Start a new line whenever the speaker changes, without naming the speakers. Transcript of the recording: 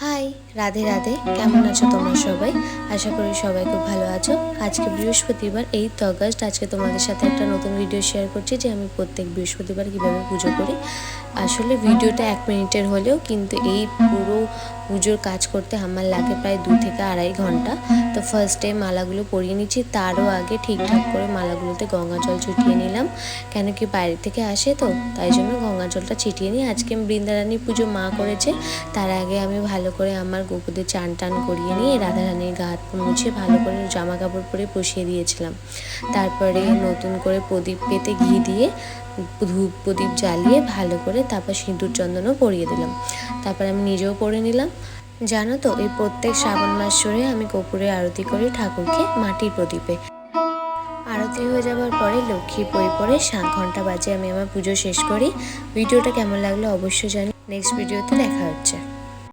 High, Radhe Radhe. কেমন আছো তোমরা সবাই? আশা করি সবাই খুব ভালো আছো। আজকে বৃহস্পতিবার, 8 অগস্ট। আজকে তোমাদের সাথে একটা নতুন ভিডিও শেয়ার করছি যে আমি প্রত্যেক বৃহস্পতিবার কীভাবে পুজো করি। আসলে ভিডিওটা 1 মিনিটের হলেও কিন্তু এই পুরো পুজোর কাজ করতে আমার লাগে প্রায় 2 থেকে আড়াই ঘন্টা। তো ফার্স্টে মালাগুলো পরিয়ে নিচ্ছি, তারও আগে ঠিকঠাক করে মালাগুলোতে গঙ্গা জল ছিটিয়ে নিলাম, কেন কি বাইরে থেকে আসে তো, তাই জন্য গঙ্গা জলটা ছিটিয়ে নিই। আজকে বৃন্দারানী পুজো মা করেছে, তার আগে আমি ভালো করে আমার গোপুদের চান টান করিয়ে নিয়ে রাধারানীর গা হাত মুছে ভালো করে জামা কাপড় পরে বসিয়ে দিয়েছিলাম। তারপরে নতুন করে প্রদীপ পেতে ঘি দিয়ে ধূপ প্রদীপ জ্বালিয়ে ভালো করে তারপর সিঁদুর চন্দনও পরিয়ে দিলাম। তারপর আমি নিজেও পরে নিলাম। জানো তো, এই প্রত্যেক শ্রাবণ মাস জুড়ে আমি কর্পূরে আরতি করি ঠাকুরকে মাটির প্রদীপে। আরতি হয়ে যাওয়ার পরে লক্ষ্মীর বই পড়ে 7 ঘন্টা বাজে আমি আমার পুজো শেষ করি। ভিডিওটা কেমন লাগলো অবশ্যই জানি। নেক্সট ভিডিওতে দেখা হচ্ছে।